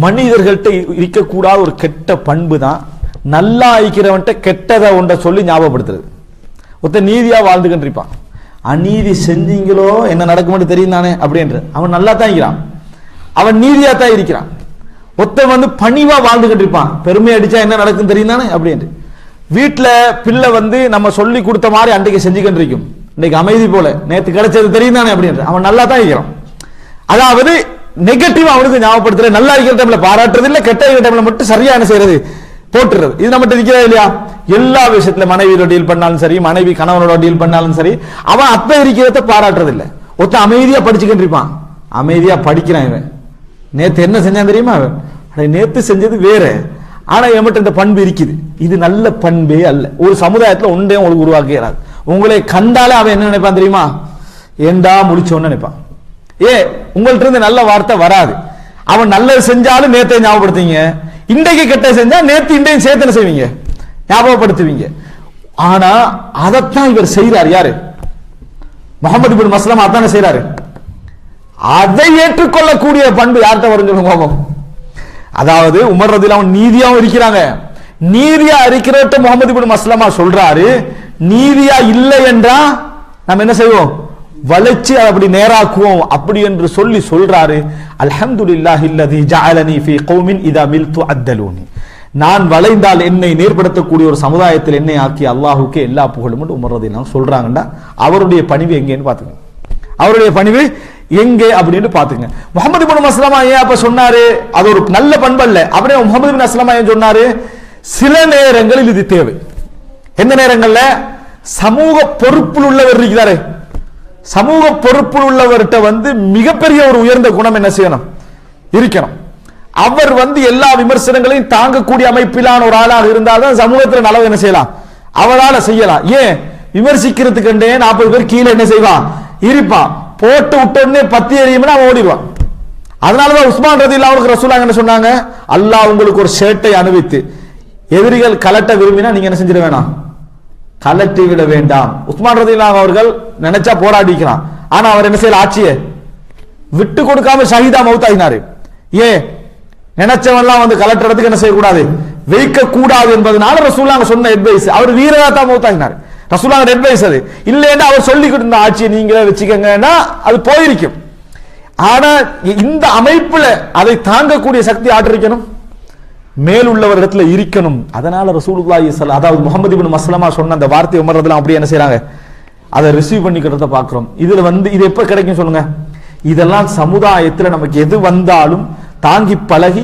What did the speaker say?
மனிதர்கள்ட்ட இருக்கக்கூடாத ஒரு கெட்ட பண்பு தான் நல்லா இருக்கிறவன்ட்ட கெட்டதை ஒன்றை சொல்லி ஞாபகப்படுத்துறது. ஒருத்த நீதியா வாழ்ந்துகிட்டு இருப்பான், அநீதி செஞ்சீங்களோ என்ன நடக்கும்னு தெரியும் தானே அப்படின்ற அவன் நல்லா தான் இருக்கிறான், அவன் நீதியா தான் இருக்கிறான். ஒருத்த பணிவா வாழ்ந்துகிட்டு இருப்பான், பெருமை அடிச்சா என்ன நடக்கும் தெரியும் தானே அப்படின்ட்டு. வீட்டுல பிள்ளை நம்ம சொல்லி கொடுத்த மாதிரி அன்றைக்கு செஞ்சுக்கிட்டு இருக்கும், இன்னைக்கு அமைதி போல நேற்று கிடைச்சது தெரியும் தானே அப்படின்ற அவன் நல்லா தான் இருக்கிறான். அதாவது நெகட்டிவ் அவனுக்கு ஞாபகப்படுத்துற, நல்லா இருக்கிற டைம்ல பாராட்டுறது இல்ல, கெட்ட இருக்கிற டைம்ல மட்டும் சரியா என்ன செய்யறது போட்டுறது. இது நம்ம இருக்கிறதா இல்லையா? எல்லா விஷயத்துல மனைவியோட டீல் பண்ணாலும் சரி, மனைவி கணவனோட டீல் பண்ணாலும் சரி, அவன் அப்ப இருக்கிறத பாராட்டுறது இல்ல. ஒருத்த அமைதியா படிச்சுக்கிட்டு இருப்பான், அமைதியா படிக்கிறான், இவன் நேத்து என்ன செஞ்சான் தெரியுமா, அவன் நேத்து செஞ்சது வேற, ஆனா என்கிட்ட இந்த பண்பு இருக்குது. இது நல்ல பண்பே அல்ல. ஒரு சமுதாயத்துல ஒன்றே உங்களுக்கு உருவாக்கிறார். உங்களை கண்டாலே அவன் என்ன நினைப்பான் தெரியுமா, ஏண்டா முடிச்சோன்னு நினைப்பான். உங்கள்ட்ட இருந்து நல்ல வார்த்தை வராது. அவன் நல்லது செஞ்சாலும் நேத்தை ஞாபகப்படுத்துவீங்க, இன்றைக்கு கெட்ட செஞ்சா நேத்து இன்றையும் சேர்த்து செய்வீங்க, ஞாபகப்படுத்துவீங்க. ஆனா அதைத்தான் இவர் செய்யறார். யாரு? முகமது பின் மஸ்லமா அதான செய்யறாரு. அதை ஏற்றுக்கொள்ளக்கூடிய பண்பு யார்கிட்ட வரும் சொல்லுங்க. அதாவது உமர் ரலியல்லாஹு அன்ஹு நீதியாவும் இருக்கிறாங்க, நீதியா இருக்கிறத முகமது பின் மஸ்லமா சொல்றாரு, நீதியா இல்லை என்றா நம்ம என்ன செய்வோம், வளைச்சு அப்படி நேராக்குவோம் அப்படி என்று சொல்லி சொல்றாரு. அல்ஹம்துலில்லாஹி அல்லதி ஜஅலனி ஃபீ கௌமின் இதா மில்து அத்தலூனி, நான் வளைந்தால் என்னை நேர்படுத்தக்கூடிய ஒரு சமுதாயத்தில் என்னை ஆக்கி அல்லாஹ்வுக்கு எல்லா புகழும் என்று உமர் ரலியல்லாஹு அன்ஹு சொல்றாங்கடா. அவருடைய பணிவு எங்கேன்னு பாத்துங்க, அவருடைய பணிவு எங்கே அப்படின்னு பாத்துங்க. முகமது பின் மஸ்லமா ஏன் அப்ப சொன்னாரு, அது ஒரு நல்ல பண்பு அல்ல. அப்படியே முகமது பின் மஸ்லமா ஏன் சொன்னாரு, சில நேரங்களில் இது தேவை. எந்த நேரங்கள்ல? சமூக பொறுப்பில் உள்ளவர் இருக்கிறாரு, சமூக பொறுப்பில் உள்ளவர்கிட்ட மிகப்பெரிய ஒரு உயர்ந்த குணம் என்ன செய்யணும், இருக்கணும். அவர் எல்லா விமர்சனங்களையும் தாங்கக்கூடிய அமைப்பிலான ஒரு ஆளாக இருந்தால்தான் சமூகத்தில் நலவு என்ன செய்யலாம், அவரால் செய்யலாம். ஏன் விமர்சிக்கிறதுக்கு 40 பேர் கீழே என்ன செய்வான், இருப்பான். போட்டு விட்டோடனே பத்தி எறியும்னா அவன் ஓடிடுவான். அதனாலதான் உஸ்மான் ரலியல்லாஹு அன்ஹு ரசூலுல்லாஹ் என்ன சொன்னாங்க, அல்லாஹ் உங்களுக்கு ஒரு ஷர்ட்டை அணிவித்து எதிரிகள் கலட்ட விரும்பினா நீங்க என்ன செஞ்சிட வேணாம், கலட்டி விட வேண்டாம். உஸ்மான் ரலியல்லாஹு அவர்கள் நினைச்சா போராடிக்கிறான், ஆனா அவர் என்ன செய்யல, ஆட்சியை விட்டு கொடுக்காம ஷஹீதா மௌத்தாயினாரு. ஏன் நினைச்சவெல்லாம் கலட்டுறதுக்கு என்ன செய்யக்கூடாது, வைக்க கூடாது என்பதனால ரசூலுல்லாஹ் சொன்ன அட்வைஸ், அவர் வீரராத்தா மௌத்தாயினார். ரசூலுல்லாஹ் அட்வைஸ் அது இல்லைன்னா அவர் சொல்லி கொடுத்த ஆட்சியை நீங்களே வச்சுக்கங்கன்னா அது போயிருக்கும். ஆனா இந்த அமைப்புல அதை தாங்கக்கூடிய சக்தி ஆற்றிருக்கணும், மேலுள்ளவரிடத்துல இருக்கணும். அதனால ரசூலுல்லாஹி ஸல்லல்லாஹு அதாவது முகமது பின் மஸ்லமா சொன்ன அந்த வார்த்தை உமர் ரலியல்லாஹு அப்படி என்ன செய்றாங்க, அதை ரிசீவ் பண்ணிக்கிறத பாக்குறோம். இதுல இது எப்ப கிடைக்கும் சொல்லுங்க, இதெல்லாம் சமுதாயத்துல நமக்கு எது வந்தாலும் தாங்கி பழகி